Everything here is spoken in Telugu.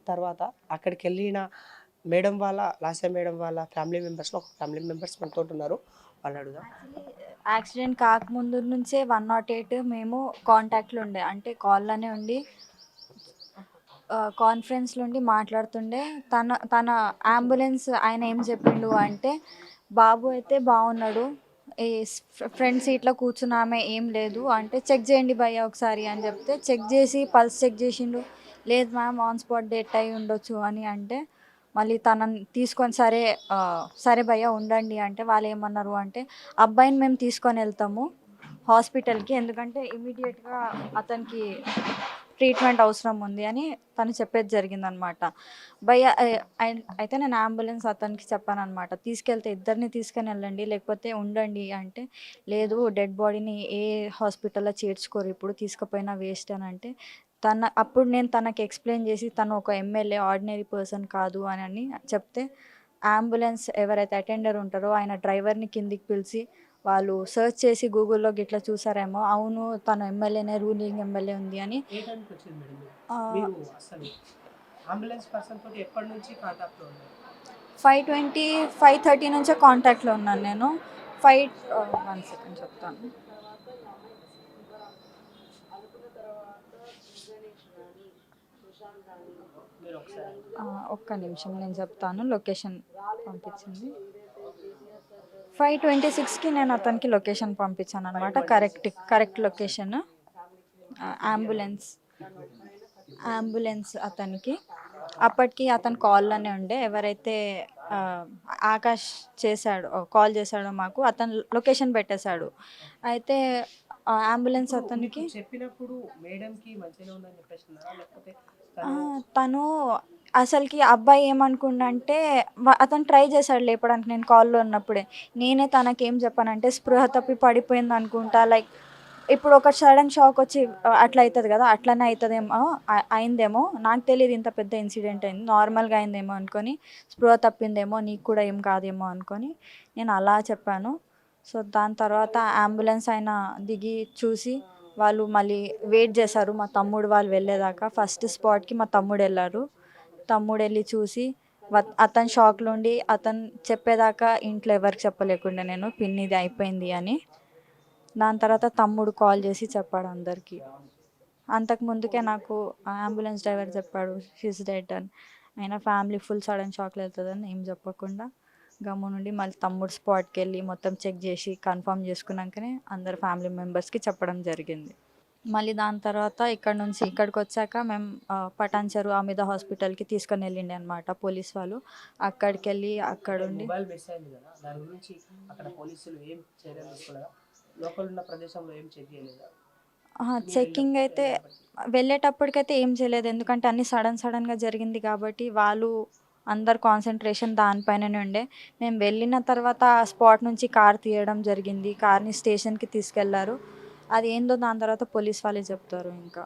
తర్వాత అక్కడికెళ్ళిన మేడం వాళ్ళ లాస్య మేడం వాళ్ళ ఫ్యామిలీ మెంబర్స్‌లో ఒక ఫ్యామిలీ మెంబర్స్ మనతోటున్నారు. వాళ్ళని అడుగుదాం. యాక్సిడెంట్ కాకముందు నుంచే 108 మేము కాంటాక్ట్‌లో ఉండే. అంటే కాల్‌లోనే ఉండి కాన్ఫరెన్స్‌లో ఉండి మాట్లాడుతుండే. తన అంబులెన్స్ ఆయన ఏం చెప్పిండు అంటే, బాబు అయితే బాగున్నాడు. ఈ ఫ్రంట్ సీట్‌లో కూర్చున్న ఆమె ఏం లేదు అంటే, చెక్ చేయండి భయ్యా ఒకసారి అని చెప్తే, చెక్ చేసి పల్స్ చెక్ చేసిండు. లేదు మ్యామ్ ఆన్ స్పాట్ డెత్ అయ్యి ఉండొచ్చు అని అంటే, మళ్ళీ తనని తీసుకొని సరే భయ్యా ఉండండి అంటే, వాళ్ళు ఏమన్నారు అంటే, అబ్బాయిని మేము తీసుకొని వెళ్తాము హాస్పిటల్‌కి, ఎందుకంటే ఇమ్మీడియేట్‌గా అతనికి ట్రీట్మెంట్ అవసరం ఉంది అని తను చెప్పేది జరిగిందనమాట. భయ్యా అయితే నేను అంబులెన్స్ అతనికి చెప్పాననమాట. తీసుకెళ్తే ఇద్దరిని తీసుకొని వెళ్ళండి, లేకపోతే ఉండండి అంటే, లేదు డెడ్ బాడీని ఏ హాస్పిటల్‌లో చేర్చుకోరు ఇప్పుడు, తీసుకుపోయినా వేస్ట్ అని అంటే, అప్పుడు నేను తనకి ఎక్స్‌ప్లెయిన్ చేసి, తను ఒక ఎమ్మెల్యే ఆర్డినరీ పర్సన్ కాదు అని చెప్తే, అంబులెన్స్ ఎవరైతే అటెండర్ ఉంటారో ఆయన డ్రైవర్‌ని కిందికి పిలిచి, వాళ్ళు సెర్చ్ చేసి గూగుల్‌లో గిట్లా చూసారేమో, అవును తను ఎమ్మెల్యేనే, రూలింగ్ ఎమ్మెల్యే ఉంది అని. ఏ టైంకొచ్చింది మేడం మీరు? ఆహ్, మీరు అసలు అంబులెన్స్ పర్సన్ తోటి ఎప్పటి నుంచి కాంటాక్ట్‌లో ఉన్నారు? 5:20, 5:30 నుంచే కాంటాక్ట్‌లో ఉన్నాను నేను. 1 సెకండ్ చెప్తాను. మీరు ఒకసారి ఒక్క నిమిషం నేను చెప్తాను లొకేషన్ పంపించింది. 5:26కి నేను అతనికి లొకేషన్ పంపించాననమాట. Correct location. అంబులెన్స్ అంబులెన్స్ అతనికి. అప్పటికి అతను కాల్‌లోనే ఉండే. ఎవరైతే ఆహ్, ఆకాష్ కాల్ చేశాడో మాకు, అతను లొకేషన్ పెట్టేశాడు. అయితే అంబులెన్స్ ఇప్పుడు మీకు అతనికి చెప్పినప్పుడు మేడంకి మంచిగానే ఉందని చెప్పేసినారా? లేకపోతే ఆ! తను తను అసలకి అబ్బాయి ఏమనుకుండంటే, అతను ట్రై చేశాడు లేపడానికి నేను కాల్‌లో ఉన్నప్పుడే. నేనే తనకేం చెప్పానంటే, స్పృహ తప్పి పడిపోయిందనుకుంటా. లైక్ ఇప్పుడు ఒక సడెన్ షాక్ వచ్చి అట్లా అయితది కదా! అట్లనే అయితదేమో, అయిందేమో. నాకు తెలీదు ఇంత పెద్ద ఇన్సిడెంట్ అయింది. నార్మల్‌గా అయిందేమో అనుకోని, స్పృహ తప్పిందేమో, నీకు కూడా ఏం కాదేమో అనుకోని నేను అలా చెప్పాను. సో, దాని తర్వాత అంబులెన్స్ ఆయన దిగి చూసి, వాళ్ళు మళ్ళీ వెయిట్ చేశారు మా తమ్ముడు వాళ్ళు వెళ్ళేదాకా. ఫస్ట్ స్పాట్‌కి మా తమ్ముడెళ్లారు. తమ్ముడెళ్లి చూసి, అతను షాక్‌లో ఉండి, అతను చెప్పేదాకా ఇంట్లో ఎవరికీ చెప్పలేకుండే నేను, పిన్నిది అయిపోయింది అని. దాని తర్వాత తమ్ముడు కాల్ చేసి చెప్పాడు అందరికీ. అంతకు ముందుకే నాకు అంబులెన్స్ డ్రైవర్ చెప్పాడు షీ ఈస్ డెడ్ అని. అయినా ఫ్యామిలీ ఫుల్ సడన్ షాక్‌లో వెళ్తదని ఏం చెప్పకుండా గమ్మునుండి మళ్ళీ తమ్ముడు స్పాట్‌కెళ్ళి మొత్తం చెక్ చేసి కన్ఫర్మ్ చేసుకున్నాకనే అందరు ఫ్యామిలీ మెంబర్స్‌కి చెప్పడం జరిగింది. మళ్ళీ దాని తర్వాత ఇక్కడి నుంచి ఇక్కడికొచ్చాక మేము పటాన్ చెరు అమిత హాస్పిటల్‌కి తీసుకొని వెళ్ళిండే అనమాట పోలీస్ వాళ్ళు. అక్కడికెళ్ళి అంటే అక్కడుండి మొబైల్ మిస్ అయింది కదా! దాని గురించి అక్కడ పోలీసులు ఏం చర్యలు తీసుకోలేదా? లోపల ఉన్న ప్రదేశంలో ఏం చెక్ చేయలేదా? మీరు చెకింగ్ అయితే వెళ్ళేటప్పటికి? వెళ్ళేటప్పటికైతే ఏం చేయలేదు. ఎందుకంటే అన్నీ సడన్‌గా జరిగింది కాబట్టి వాళ్ళు అందరు కాన్సంట్రేషన్ దానిపైననే ఉండే. మేము వెళ్ళిన తర్వాత ఆ స్పాట్ నుంచి కార్ తీయడం జరిగింది. కార్‌ని స్టేషన్‌కి తీసుకెళ్లారు. అది ఏందో దాని తర్వాత పోలీస్ వాళ్ళే చెప్తారు ఇంకా.